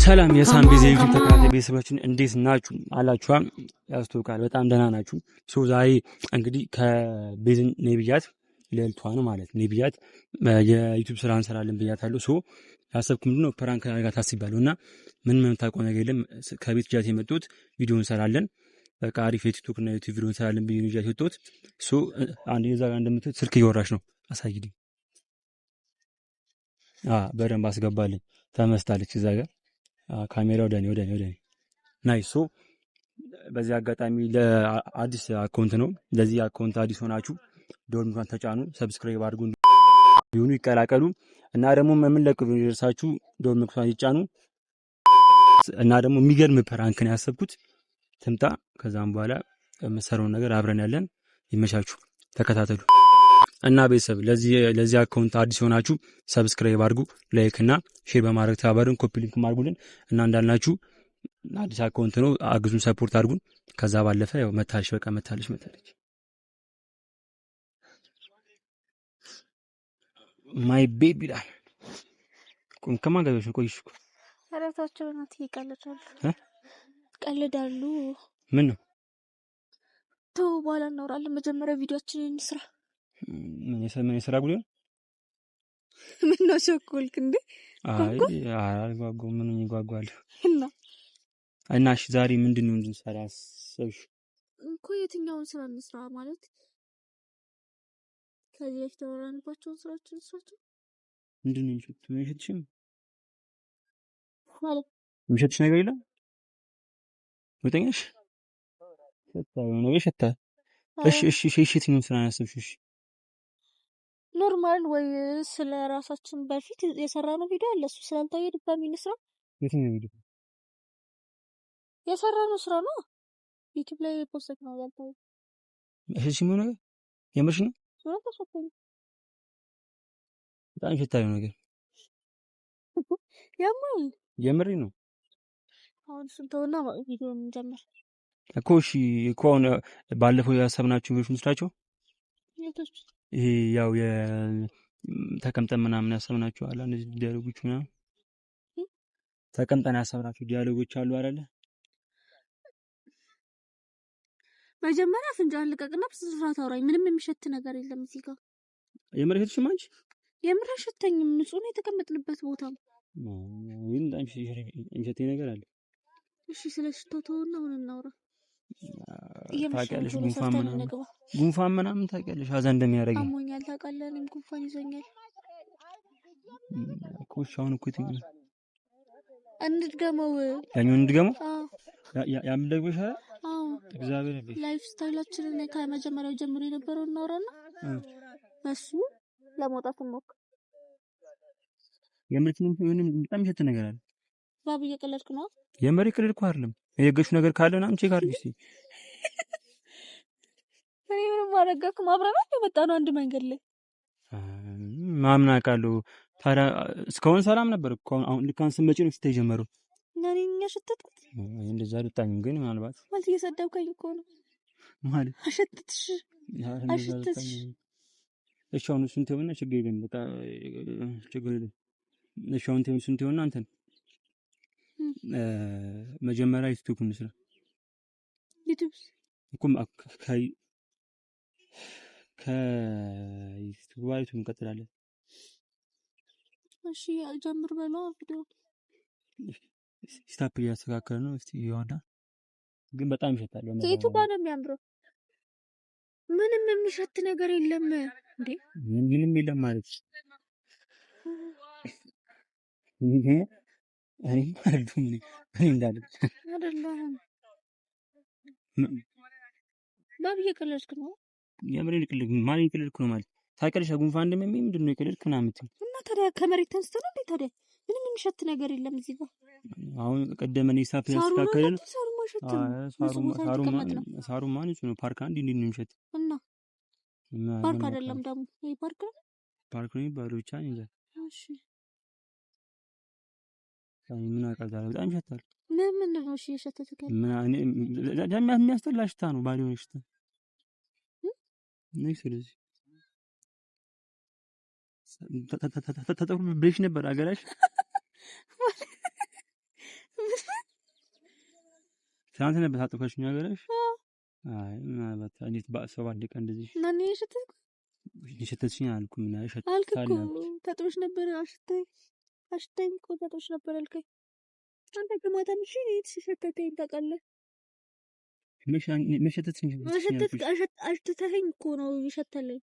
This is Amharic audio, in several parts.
ሰላም የሳም ቢዚ ዩቲዩብ ተከታታይ ቤተሰቦችን እንዴት ናችሁ አላችኋ? ያስተውቃል በጣም ደህና ናችሁ። ዛሬ እንግዲህ ከቤዝን ነብያት ለልቷ ነው ማለት ነብያት የዩቲዩብ ስራ እንሰራለን ብያታለሁ። ያሰብኩት ምንድነው ፕራንክ አድርጋ ታስባለሁና ምን ታውቀው ነገር የለም። ከቤት ጃት የመጡት ቪዲዮ እንሰራለን በቃ አሪፍ የቲክቶክ እና ዩቲዩብ ቪዲዮ እንሰራለን ብዬ ነው ጃት የወጣሁት። አንድ የዛ ጋር እንደምትት ስልክ እያወራች ነው አሳይልኝ። በደንብ አስገባልኝ ተመስታለች እዛ ጋር ካሜራው ወደኔ ናይስ። በዚህ አጋጣሚ ለአዲስ አካውንት ነው። ለዚህ አካውንት አዲስ ሆናችሁ ደወል ምልክቱን ተጫኑ፣ ሰብስክራይብ አድርጉ፣ ቢሆኑ ይቀላቀሉ እና ደግሞ የምንለቀው ቪዲዮ ደርሳችሁ ደወል ምልክቱን ይጫኑ። እና ደግሞ የሚገርም ፕራንክ ነው ያሰብኩት ትምጣ። ከዛም በኋላ የምሰራውን ነገር አብረን ያለን ይመቻችሁ፣ ተከታተሉ። እና ቤተሰብ ለዚህ አካውንት አዲስ ሆናችሁ ሰብስክራይብ አድርጉ፣ ላይክ እና ሼር በማድረግ ተባበሩን፣ ኮፒ ሊንክ አድርጉልን እና እንዳልናችሁ አዲስ አካውንት ነው፣ አግዙን፣ ሰፖርት አድርጉን። ከዛ ባለፈ ያው መታለች በቃ መታለች ማይ ቤቢ ዳ ከማን ጋር ነው ቆይሽ? አረታቸው ናት ይቀልዳሉ። ምን ነው ተው በኋላ እናወራለን። መጀመሪያ ቪዲዮአችንን እንስራ። ምን የስራ ጉዳይ ነው? ምን ነው ሸኮልክ እንዴ? አልጓጓም። ምን ይጓጓል? እና እሺ ዛሬ ምንድነው እንድንሰራ አሰብሽ? እኮ የትኛውን ስራ እንስራ ማለት ከዚህ በፊት ተወራንባቸውን ስራችን እንስራቸው። ምንድነው የሚሸትሽም ማለት የሚሸትሽ ነገር የለም? ወጠኛሽ ሰጣው ነው የሸታ። እሺ የትኛውን ስራ አሰብሽ? ኖርማል ወይ ስለ ራሳችን በፊት የሰራነው ቪዲዮ አለ። እሱ ስላልታየ ድጋሚ እንስራ። የትኛው ቪዲዮ? የሰራነው ስራ ነው ዩቲዩብ ላይ ፖስት ነው ያልታየ። እሺ ምን ነው የምርሽ ነው? ተሸፈኝ በጣም ሸታዩ ነገር የምሪ ነው። አሁን ስንተውና ቪዲዮ እንጀምር እኮ። እሺ እኮ አሁን ባለፈው ያሰብናችሁ ቪዲዮች መስራቸው ይሄ ያው ተቀምጠን ምናምን ያሰብናችሁ አለ እንደዚህ ዲያሎጎች ምናምን ተቀምጠን ያሰብናችሁ ዲያሎጎች አሉ አይደለ? መጀመሪያ ፍንጃን ልቀቅና በስርዓት አውራኝ። ምንም የሚሸት ነገር የለም እዚህ ጋር። የምርሽትሽ ማንቺ የምርሽተኝም ንጹህ ነው የተቀመጥንበት ቦታ ነው። ይሄን አንቺ እንጀቴ ነገር አለ። እሺ ስለሽታው ተውና አሁን እናውራ። ታውቂያለሽ ጉንፋን ምናምን ታውቂያለሽ አዛ እንደሚያደርገኝ አሞኛል ታውቃለህ። እኔም ጉንፋን ይዞኛል እኮ። እሺ አሁን እኮ እንድገመው እንድገመው ያም ደግሞሽ እግዚአብሔር ላይፍ ስታይላችንን ከመጀመሪያው ጀምሮ የነበረው እናውራና በሱ ለመውጣት እንሞክር። የምርትንም ምንም በጣም ይሸት ነገር አለ። ባብ እየቀለድክ ነው? የምር ይቀለድኩ አይደለም። የገሹ ነገር ካለ ምናምን ቼክ አድርጊ እስቲ። እኔ ምንም አደረጋኩም። አብረን የመጣ ነው አንድ መንገድ ላይ ማምና አውቃለሁ። ታዲያ እስካሁን ሰላም ነበር እኮ። አሁን ልካን ስመጪ ነው ስታይ ጀመረው። ነኝኛ ሽተትኩት እንደዛ ልጣኝ ግን ምናልባት ማለት እየሰደብከኝ እኮ ነው ማለት አሸትትሽ አሸትትሽ። እሺ አሁን እሱን ተውና ችግር የለም በቃ ችግር የለም። እሺ አሁን ተውና እሱን ተውና አንተን መጀመሪያ ዩቲዩብ እንስራ። ዩቲዩብ እኮ ከዩቲዩብ ባይቱ እንቀጥላለን። እሺ ጀምር በለው ቪዲዮ ስታፕ እያስተካከለ ነው። እስቲ ይሆና ግን በጣም ይሸታል። ዩቲዩብ ነው የሚያምረው። ምንም የሚሸት ነገር የለም እንዴ? ምንም የለም ማለት እኔ ማለት ምን እንዳለ አይደለም። ባብ እየቀለድክ ነው? የምሬን ይቀልድ ማለት ይቀልድኩ ነው ማለት ታውቂያለሽ። ጉንፋን እንደሚያመኝ ምንድነው ይቀልድክ ምናምን እና ታዲያ ከመሬት ተንስተን እንዴ? ታዲያ ምንም የሚሸት ነገር የለም እዚህ ጋር። አሁን ቀደም እኔ ስታፕ ያስተካከለ ነው። ሳሩ ማለት ነው ፓርክ አንድ እንዴ ነው የሚሸት እና ፓርክ አይደለም ደግሞ ይሄ ፓርክ ነው። ፓርክ ነው የሚባለው ብቻ ነው እንጂ። እሺ ምን አውቃለሁ በጣም ይሸታል። ምን ነው እሺ የሸተተከ ምን የሚያስጠላ ሽታ ነው ባዶ ሽታ ነው። ስለዚህ ተጠቅሞ ብሬሽ ነበር አገራሽ ትናንት ነበር ታጥበሽኝ ነገርሽ። አይ ምናልባት እንዴት በሰው ባንድ ቀን እንደዚህ ማን የሸተትኩ የሸተትሽኝ አልኩም እና አልክ እኮ ሸተታል ታጥበሽ ነበር። አሽተኝ እኮ ታጥበሽ ነበር አልከኝ። አንተ ከማታ ምሽ ሸተተኝ ታውቃለህ። መሸተትሽኝ አሽተተኝ እኮ ነው ይሸተለኝ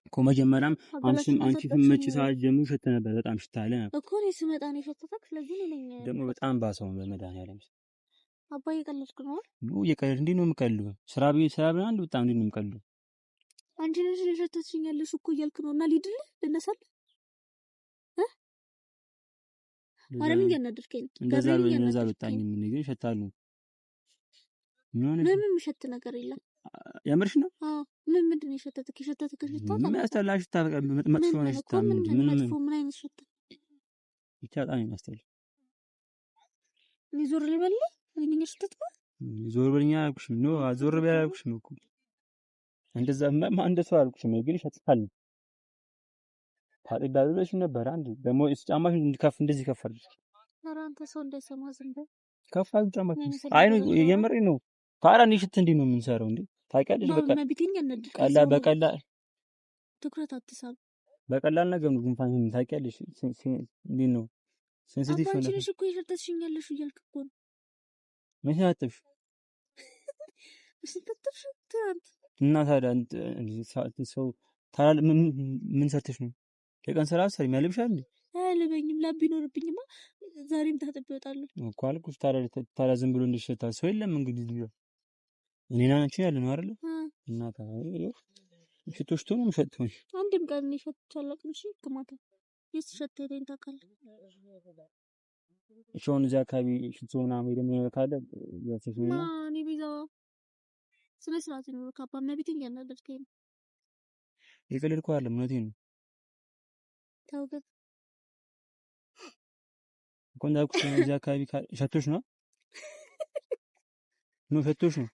እኮ መጀመሪያም አንቺ ስትመጪ ሰዓት ጀምሮ ሸተ ነበር። በጣም ሽታ አለ እኮ እኔ ስመጣ ነው የሸተተክ። ስለዚህ እኔ ነኝ ደግሞ በጣም ባሰው በመድኃኒዓለም አባዬ ቀለድክ ነው ነው እየቀለድ እንዴት ነው የምቀልዱ? ስራ ብላ አንድ በጣም እንዴት ነው የምቀልዱ? አንቺ ነሽ የሸተትሽኝ ያለሽ እኮ እያልክ ነው። እና ልሂድልህ ልነሳልህ ማረም እያናደድከኝ እንደዛ በጣም ምን ግን ይሸታሉ። ምንም የሚሸት ነገር የለም። የምርሽ ነው? አዎ ምንድን ነው የሸተትክ? የሸተትክ ሽታ የሚያስጠላ ሽታ መጥፎ የሆነ ሽታ ምን አይነት ሽታ ብቻ በጣም የሚያስጠላ። እኔ ዞር ልበልህ? እኔ ነኝ የሸተትኩ? ዞር በልኛ አልኩሽም። ኖ ዞር በል አልኩሽም እኮ እንደዛ እንደሱ አልኩሽም። ግን ይሸታል። ታጥቢ ብለሽ ነበር። አንድ ደግሞ ጫማሽ እንዲከፍ እንደዚህ ከፋል። ኧረ አንተ ሰው እንዳይሰማ ዝም በል። ከፋል ጫማሽ። አይ ነው የምሬን ነው። ታዲያ እኔ ሽት እንዴት ነው የምንሰራው እንዴ? ታውቂያለሽ በቀላል ትኩረት አትሳብ። በቀላል ነገር ነው ጉንፋን ታውቂያለሽ። እንዴት ነው ሴንሲቲቭ ነው። አንቺ ነሽ እኮ የሸተትሽኝ ያለሽ እያልክ እኮ ነው። ምን ያጠብሽ? ሸተትሽ ትናንት እና ታዲያ ሰው ታዲያ ምን ሰርተሽ ነው? የቀን ስራ ሰሪ ያልብሻል እንዴ? አልበኝም። ላብ ቢኖርብኝማ ዛሬም ታጥቤ እወጣለሁ እኮ አልኩሽ። ታዲያ ዝም ብሎ እንዲሸታ ሰው የለም እንግዲህ እኔና አንቺ ያለ ነው አይደል? እና ታዲያ ሽቶሽ ነው የምሸተው። አንድም ቀን እኔ ሸትቼ አላውቅም። እሺ ከማታ የሸተተኝ ታውቃለህ? እሺ አሁን እዚህ አካባቢ ሽቶ ምናምን ደግሞ ካለ እኔ ቤዛ ስነ ስርዓት ነው ካባ መብቴን ያናደድከኝ ነው። የቀለድኩ አይደለም እውነቴን ነው። ተው ግን እኮ እንዳልኩሽ እዚህ አካባቢ ሸቶሽ ነው ሸቶሽ ነው።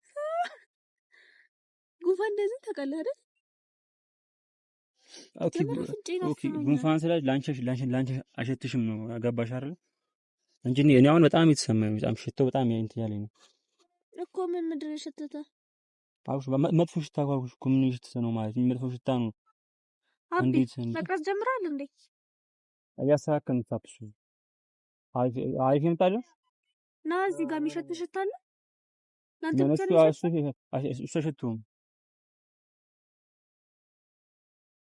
ጉንፋን እንደዚህ ታውቃለህ አይደል? ኦኬ ጉንፋን ስላሽ ላንቺ አሸትሽም ነው አገባሽ አይደል? እንጂ እኔ አሁን በጣም የተሰማኝ በጣም ሽታው በጣም እንትን ያለኝ ነው እኮ። ምንድን ነው የሸተተህ? አውሽ መጥፎ ሽታ አልኩሽ እኮ። ምን ሽታ ነው ማለት መጥፎ ሽታ ነው። እንዴት መቅረጽ ጀምራል እንዴ? እያስተካከልን ታፕሱ አሪፍ ይመጣል። ና እዚህ ጋር የሚሸት ሽታ አለ። ላንተ ብቻ ነው እሱ ሸቱም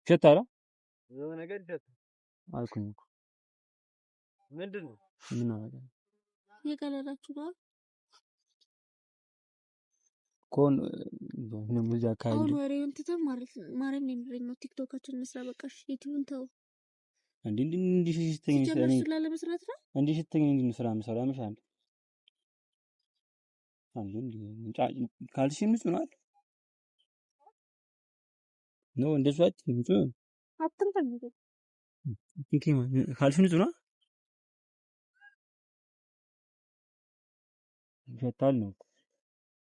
ሸታራ የሆነ ነገር ይሸታል አልኩኝ እኮ። ምንድን ነው ምን አደረገ? የቀለዳችሁ ነው ኮን ነው ልጅ አካባቢ አሁን ወሬውን ትተህ ማረም ነው ቲክቶካችን መስራ በቃሽ። የትዩን ተው እንዴ ሽተኝ እኔ ስላለ መስራት ነው እንዴ ሽተኝ እንዴ ስራ መስራ መሻል አንዴ ካልሽ ንጹህ ነው አይደል? ነው እንደሱ አይደል? ንጹህ አትንፈልግ ካልሽ ንጹህ ነው ይሸታል ነው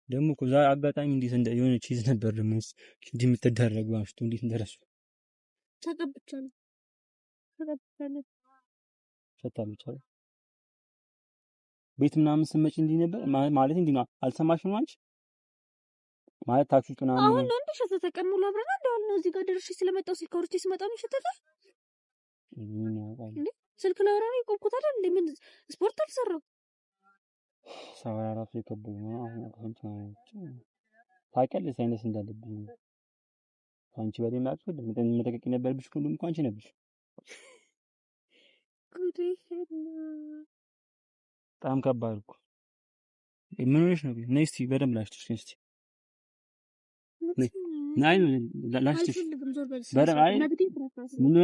ደግሞ እኮ ዛሬ አጋጣሚ እንዴት የሆነ ቺዝ ነበር ደግሞ እንዲህ የምትደረገው አሽቶ እንዴት እንደረሱ ተቀብቻለሁ ሸታል ብቻ ቤት ምናምን ስመጪ እንዲህ ነበር ማለት እንዲህ ነው። አልሰማሽም ነው አንቺ ማለት ታክሲ ምናምን አሁን ነው እንዴ ሸተተ? ቀን ሙሉ አብረን እንደው ነው እዚህ ጋር ደርሼ ስለመጣሁ ስልክ አውርቼ ስመጣ ነው ሸተተ እንዴ? ስልክ ላወራ ነው የቆምኩት አይደል እንዴ? ምን ስፖርት አልሰራው ሳወራ ራሱ የከበደኝ ነው። አሁን ታውቂያለሽ ሳይነስ እንዳለብኝ አንቺ በደም አጥፎ መጠቀቅ ነበርብሽ። ሁሉም እንኳን አንቺ ነበርሽ። በጣም ከባድ እኮ ምን ሆነሽ ነው? ነይ እስኪ በደንብ ላሽትሽ እስኪ ናይ ላሽትሽ በደንብ አይ ምን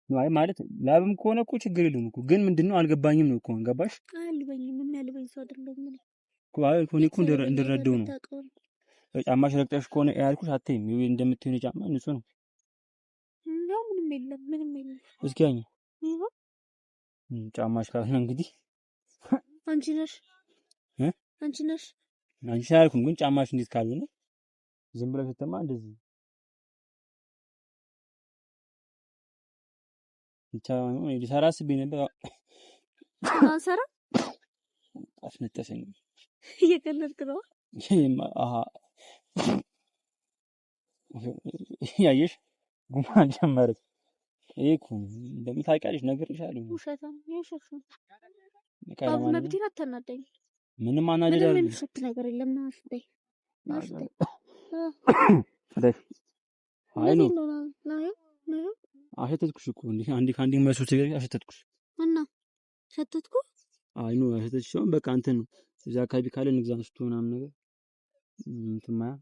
አይ ማለት ላብም ከሆነ እኮ ችግር የለውም እኮ ግን ምንድነው አልገባኝም ነው እኮ ገባሽ? አልገባኝም ምን ያልበኝ ሰው አይደለም እኮ አይ እኮ እንደረዳው ነው። ጫማሽ ረግጠሽ ከሆነ ያልኩሽ አትይም እንደምትሆን ጫማ ንጹህ ነው። ያው ምንም የለም እስኪ አኝ ጫማሽ ካለ እንግዲህ አንቺ ነሽ አንቺ አልኩም ግን ጫማሽ እንዴት ካልሆነ ዝም ብለሽ ተማ እንደዚህ ይቻላል ነው። ይሰራ አስቤ ነበር አንሰራ አስነጠሰኝ። እየቀለድክ ነው? ያየሽ ጉማን ጀመረች። ይሄ እኮ እንደምታውቂያለሽ ነግሬሻለሁ። ውሸታም የውሸት ነው። መብቴን አታናደኝ። ምንም አናደዳለሁ። ምንም ሸት ነገር የለም። ናሽተይ አይ ነው አሸተትኩሽ እኮ አንዴ ከአንዴ መስሎት ገቢ አሸተትኩሽ እና ሸተትኩ። አይ ነው አሸተትሽ ሲሆን በቃ እንትን ነው እዛ አካባቢ ካለ ንግዛ አንስቶ ምናምን ነገር እንትን ማያ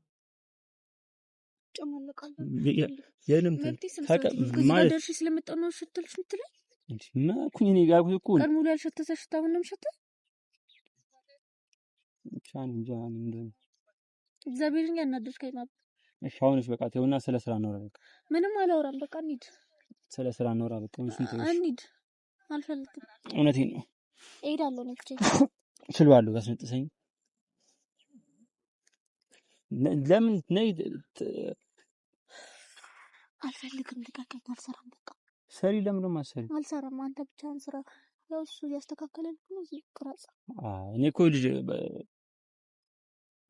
የለም ማለት ደርሼ ስለመጣሁ ነው ሸተልሽ የምትለኝ እና ኩኝ እኔ ጋር እኮ ቀን ሙሉ ያልሸተተ ሽታ አሁን ነው የምሸተው። ቻን እንጃ እግዚአብሔርን ያናደድከኝ ማለት እሺ። አሁንስ በቃ ተውና ስለ ስራ እናውራ። በቃ ምንም አላወራም። በቃ እንሂድ። ስለ ስራ እናውራ። በቃ እሱን ተይው። እንሂድ። አልፈልግም። እውነቴን ነው። እሄዳለሁ ነው ብቻ እችላለሁ። አስነጥሰኝ። ለምን ነይ? አልፈልግም። ልቀቀኝ። አልሰራም። በቃ ሰሪ ለምን ነው የማትሰሪው? አልሰራም። አንተ ብቻህን ስራ። ያው እሱ እያስተካከለን ነው። እዚህ ቅረጻ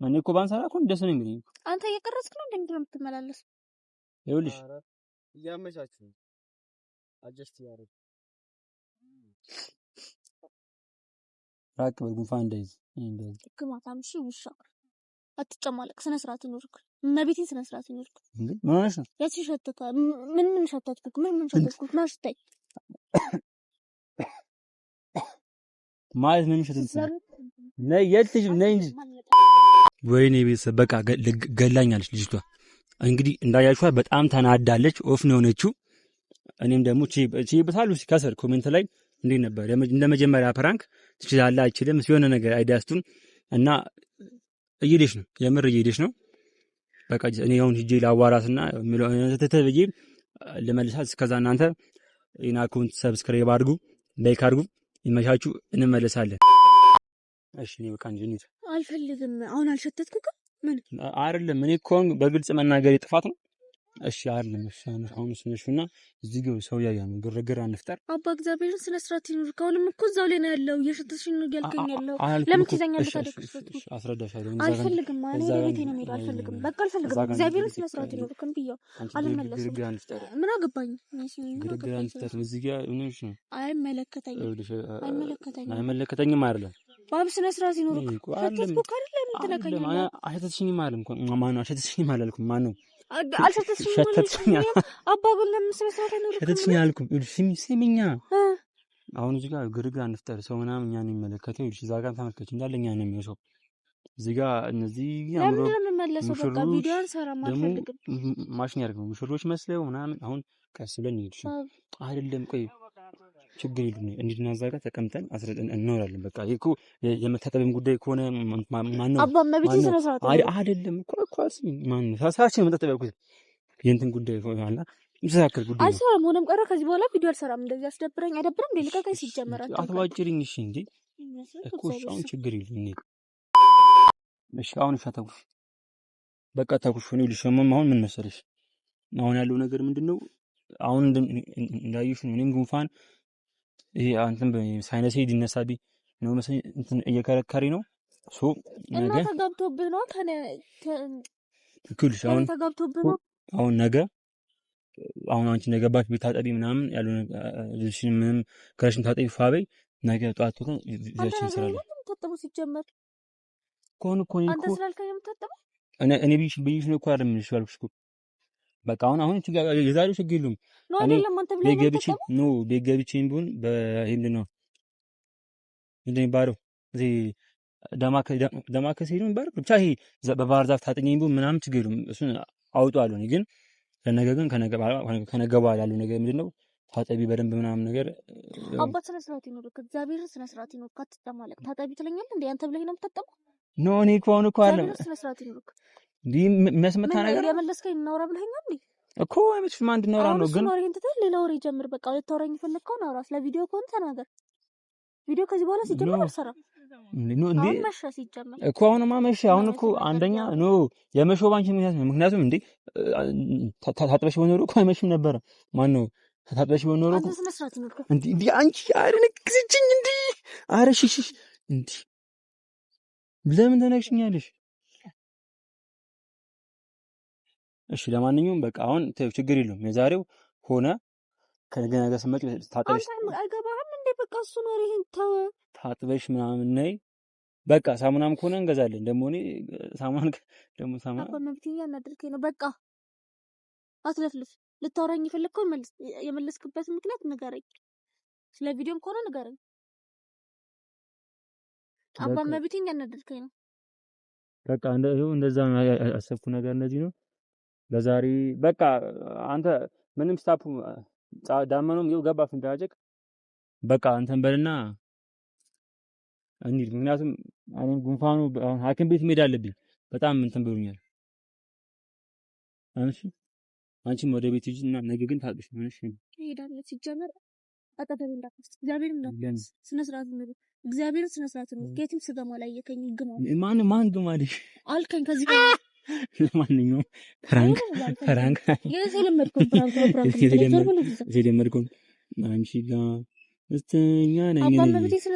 እኔ እኮ ባንሰራ እኮ ደስ ነው የሚለኝ። አንተ እየቀረጽክ ነው እንደምንድነው የምትመላለስ? ይኸውልሽ እያመቻችሁ ነው። አጀስት ያደርግ ራቅ በጉንፋን እንደዚህ ግማታም። እሺ ውሻ አትጨማለቅ። ስነ ስርዓት ይኖርክ። መቤቴን ስነ ስርዓት ይኖርክ። ምን ሆነሽ ነው? ያቺ ሸተካ ምን ሸተትኩ? ምን ሸተትኩ? ማሽታይ ማለት ምን ሸተትኩ? ነይ የትሽ ነይ እንጂ ወይኔ ቤተሰብ በቃ ገላኛለች ልጅቷ። እንግዲህ እንዳያችኋት በጣም ተናዳለች። ኦፍ ነው የሆነችው። እኔም ደግሞ በሳሉ ከስር ኮሜንት ላይ እንዴት ነበር እንደ መጀመሪያ ፕራንክ ትችላለህ አይችልም ሲሆነ ነገር አይዳስቱን እና እየሄደች ነው፣ የምር እየሄደች ነው። በቃ እኔ አሁን ሂጄ ላዋራትና ተተብዬ ልመልሳት። እስከዛ እናንተ ኢና አካውንት ሰብስክራይብ አድርጉ፣ ላይክ አድርጉ። ይመቻችሁ፣ እንመለሳለን። እሺ እኔ በቃ እንጂ አልፈልግም። አሁን አልሸተትኩም። ምን አይደለም እኔ እኮ በግልጽ መናገር ጥፋት ነው። እሺ አይደለም እሺ አሁን ስነሹና እዚህ ጋር ሰው ያያ ነው ግርግር አንፍጠር። አባ እግዚአብሔርን ስነ ስርዓት ይኑር። ካሁንም እኮ እዛው ላይ ነው ያለው። እየሸተትሽ ነው ያልከኝ ያለው ለምን ትይዘኛለህ? ታደክሽ አስረዳሻለሁ። አልፈልግም ማለት ነው። ቤቴ ነው የምሄደው። አልፈልግም በቃ አልፈልግም። እግዚአብሔርን ስነ ስርዓት ይኑር። ከንብያው አልመለስም። ግርግር አንፍጠር። ምን አገባኝ? ግርግር አንፍጠር። እዚህ ጋር ምንሽ ነው? አይመለከተኝም አይደለም። ባብ ስነ ስርዓት ይኑር። ሸተትኩ ካለ ለምን ትነካኛለህ? አሸተትሽኝ ማለት ነው። ማነው አሸተትሽኝ አላልኩም። ማነው አልሸተትሽኝ? አባ ግን ለምን ስነ ስርዓት አይኖርም? ሸተትሽኝ አልኩም። ስሚኛ አሁን እዚህ ጋር ግርግር አንፍጠር። ሰው ምናምን እኛን የሚመለከተው እዛ ጋር ተመልከች እንዳለ እኛን ነው የሚያሰው። እዚህ ጋር እነዚህ ለምን ነው የምመለሰው? በቃ ቪዲዮን ሰራ ማፈልግም ማሽን ያርገው ሙሽሮች መስለው ምናምን። አሁን ቀስ ብለን እንሂድ አይደለም። ቆይ ችግር የለም። እንሂድና እዛ ጋር ተቀምጠን አስረድን እናወራለን። በቃ ይሄ እኮ የመታጠብም ጉዳይ ከሆነ ማነው አባ መብቴ ስነ ስርዓት አይደለም እኮ ማነው ሳሳችን መታጠብ ያልኩት የእንትን ጉዳይ ሆነና ምሳከል ጉዳይ አልሰራም። ሆነም ቀረ ከዚህ በኋላ ቪዲዮ አልሰራም። እንደዚህ አስደብረኝ አይደብርም? እንደ ልቀቀኝ። ሲጀመራል አትዋጭሪኝ። እሺ እንዴ እኮ አሁን ችግር የለም። እኔ እሺ አሁን ሻታኩሽ በቃ ታኩሽ ነው ልሽመም። አሁን ምን መሰለሽ አሁን ያለው ነገር ምንድነው? አሁን እንዳይሽ ነው። እኔም ጉንፋን ይሄ አንተም በሳይነስ ዲነሳቢ ነው መሰለኝ እንትን እየከረከሪ ነው። ሶ ነገ ተጋብቶብህ ነው ትክክልሽ። አሁን ተጋብቶብህ ነው። አሁን ነገ አሁን አንቺ ነገባች ቤታጠቢ ምናምን ያለው ልጅሽን ምንም ከረሽን ታጠቢ ፋበይ ነገ ጧት ወጥተን ይዘሽን እንሰራለን። ተጠበው ሲጀመር ኮን አንተ ስላልከኝ የምትጠበው እኔ ብይሽ ነው እኮ አይደለም ልሽ ያልኩሽ እኮ በቃ አሁን የዛሬው ችግር የለውም። እኔ ቤገብቼ ቢሆን በእንድ ነው እንደ ባረው እዚህ ደማከሴ ነው ባረው ብቻ ይሄ በባህር ዛፍ ታጥኜ ቢሆን ምናምን ችግር የለውም። እሱን አውጣዋለሁ። እኔ ግን ከነገ በኋላ ያለው ነገር ምንድነው? ታጠቢ በደንብ ምናምን ነገር አባት ስነ ስርዓት ይኖር። እግዚአብሔር ስነ ስርዓት ይኖር። ካትጠማለቅ ታጠቢ ትለኛለህ እንዴ? አንተ ብለህ ነው የምትጠጣው? ኖ እኔ እኮ አሁን እኮ አለ ስነ ስርዓት ይኖር። እንዴ የሚያስመታ ነገር የመለስከኝ እናውራ ብለኸኛል እንዴ? እኮ አይመችም። አንድ እናውራ ነው ግን ነው እንትን ሌላ ወሬ ጀምር። በቃ ልታወራኝ የፈለግከውን አውራ። ስለ ቪዲዮ ከሆነ ተናገር። ቪዲዮ ከዚህ በኋላ ሲጀመር አልሰራም። እንዴ መሸ ሲጀመር እኮ አሁንማ መሸ። አሁን እኮ አንደኛ ኖ የመሸው ባንቺ ምክንያቱም እንዴ ታጥበሽ በኖሩ እኮ አይመሽም ነበረ። ማን ነው ታጥበሽ በኖሩ አንተ ስነ ስርዓት ይኖር። እንዴ አንቺ አረነክስችኝ እንዴ አረሽሽ እንዴ ለምን ተነክሽኛለሽ? እሺ ለማንኛውም በቃ አሁን ችግር የለውም። የዛሬው ሆነ ከነገ ነገ ስመጪ ታጥበሽ አይገባህም እንዴ? በቃ እሱ ነው ይሄን ተው። ታጥበሽ ምናምን ነይ። በቃ ሳሙናም ከሆነ እንገዛለን። ደግሞ እኔ ሳሙና አባ መብትኛ እናድርገኝ ነው በቃ። አትለፍልፍ። ልታወራኝ የፈለግከው የመለስክበት ምክንያት ንገረኝ። ስለ ቪዲዮም ከሆነ ንገረኝ። አባ መብትኛ እናድርገኝ ነው በቃ። እንደዛ ነው ያሰብኩ ነገር እንደዚህ ነው ለዛሬ። በቃ አንተ ምንም ስታፑ ዳመኑም ይኸው ገባ ፍንዳጀቅ። በቃ አንተን በልና እንሂድ። ምክንያቱም አሁን ጉንፋኑ ሐኪም ቤት መሄድ አለብኝ። በጣም እንትን ብሎኛል። አንቺ አንቺም ወደ ቤት ሂጂና ነገ ግን ታጥብሽ ነው። እሺ እሄዳለሁ። ሲጀመር አጠገቤ እንዳትደርስ እግዚአብሔርን እንዳትደርስ። ስነ ስርዓት ነው እግዚአብሔርን ስነ ስርዓት ነው። ከየትም ስገማ ላይ የከኝ ግማ ማን ግማልሽ አልከኝ ከዚህ ጋር ለማንኛውም ፍራንክ የተለመድከው አንቺ ጋር እስተኛ ነኝ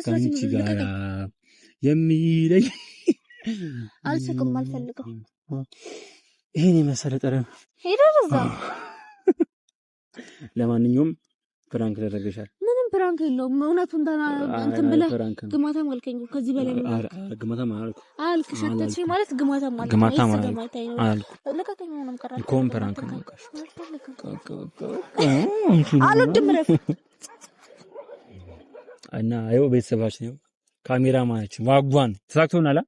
ከአንቺ ጋር የሚለኝ አልስቅም። አልፈልግም። ይሄን የመሰለ ጠረን ሄደህ እዛ። ለማንኛውም ፍራንክ ተደረገሻል። ምንም ፍራንክ የለውም። እውነቱን እንትን ብለህ ግማታም አልከኝ። ከዚህ በላይ ግማታም አልኩ አልክ። ሸተትሽ ማለት ግማታም ማለት ግማታም አልኩ። ለቀቀኝ። ምንም ቀራል ኮም ፍራንክ ነው። አልወድም። ረፍ እና ይኸው ቤተሰባችን ነው ካሜራ ማለች ዋጓን ተሳክቶናል።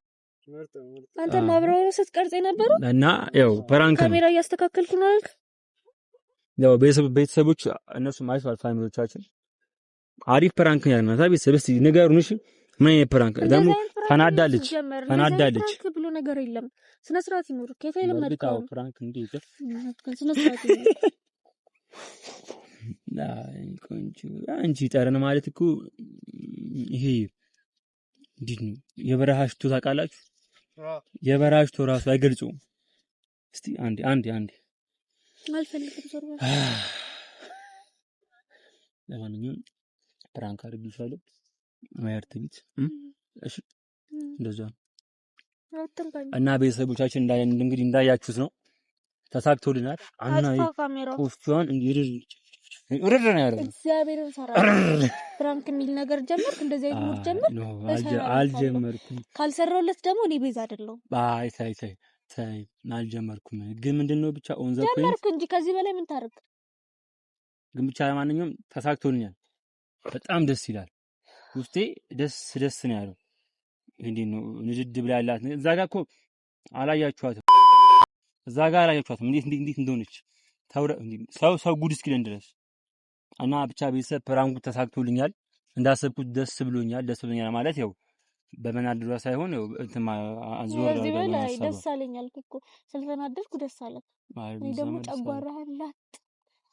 አንተ ማብራው ስትቀርጽ የነበረው እና ያው ፍራንክ ነው። ካሜራ እያስተካከልኩ ነው አልክ። ያው ቤተሰቦች እነሱ ማይቷል ፋሚሊዎቻችን አሪፍ ፕራንክ ያርናታ ቤተሰብ እስቲ ንገሩን። እሺ ምን አይነት ፕራንክ ደግሞ? ተናዳለች ብሎ ነገር የለም። ስነ ስርዓት ይኖር። ከፈይል መድካው ፕራንክ እንዴት ስነ ስርዓት ይኖር። ቆንጆ አንቺ ጠረን ማለት እኮ ይሄ እንዴት ነው? የበረሃ ሽቶ ታውቃላችሁ? የበረሃ ሽቶ ራሱ አይገልጹም። እስቲ አንዴ አልፈልግም። ዞር በል። ለማንኛውም ፕራንክ አድርጊሻለሁ። ማየርት ቤት እሺ፣ እንደዛ እና ቤተሰቦቻችን እንግዲህ እንዳያችሁት ነው ተሳክቶልናል። አና ኮስቷን ወረደ ነው ያለው። እግዚአብሔርን ሰራ ፍራንክ የሚል ነገር ጀመርክ። እንደዚህ አይነት ሙድ ጀመርክ። አልጀመርኩም። ካልሰራውለት ደግሞ እኔ ቤዛ አይደለሁም። ባይ ሳይ አልጀመርኩም። ግን ምንድነው ብቻ ኦን ዘ ፖይንት ጀመርክ እንጂ ከዚህ በላይ ምን ታርክ? ግን ብቻ ለማንኛውም ተሳክቶልኛል። በጣም ደስ ይላል። ውስጤ ደስ ነው ያለው። እንዴት ነው ንድድ ብላ ያላት እዛ ጋር እኮ አላያችኋትም። እንዴት እንደሆነች ሰው ጉድ እስኪለን ድረስ እና ብቻ ቤተሰብ ፕራንኩ ተሳክቶልኛል። እንዳሰብኩት ደስ ብሎኛል ማለት ያው በመናደዷ ሳይሆን ያው እንትን አዞር ደስ አለኝ አልኩ እኮ ስለተናደድኩ ደስ አለ። እኔ ደግሞ ጨጓራህን ላጥ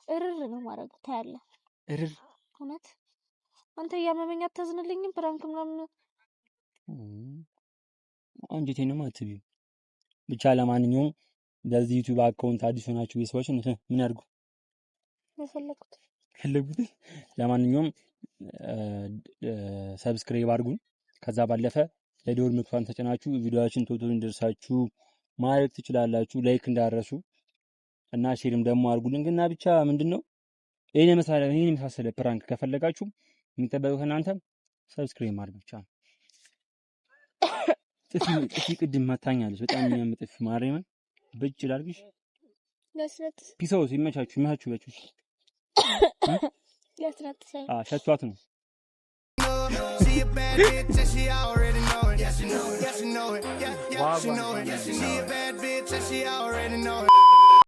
እርር ነው ማረግ ታያለህ። እርር እውነት አንተ ያመመኝ አታዝንልኝም? ፕራንክ ምናምን አንጀቴንም አትቢው። ብቻ ለማንኛውም ለዚህ ዩቲዩብ አካውንት አዲስ ሆናችሁ ቤተሰቦች ምን ያድርጉ የፈለጉት። ለማንኛውም ሰብስክራይብ አድርጉን። ከዛ ባለፈ የደወል ምልክቱን ተጭናችሁ ቪዲዮዎችን ቶሎ እንዲደርሳችሁ ማድረግ ትችላላችሁ። ላይክ እንዳረሱ እና ሼርም ደግሞ አድርጉልን። ግና ብቻ ምንድነው ይሄን የመሳሰለ ፕራንክ ከፈለጋችሁ የሚጠበቀው ከእናንተ ሰብስክራይብ ማድረግ ብቻ ነው። ጥፊ ቅድም መታኛለች። በጣም የሚያምጥፍ ማርያምን ብጭ ላድርግሽ። ለስረት ፒሶስ ይመቻችሁ። ለስረት ሸቷት ነው። She a bad bitch and she already know it. Yeah, she know it. Yeah, she know it. Yeah, she know it. Yeah, she a bad bitch and she already know it.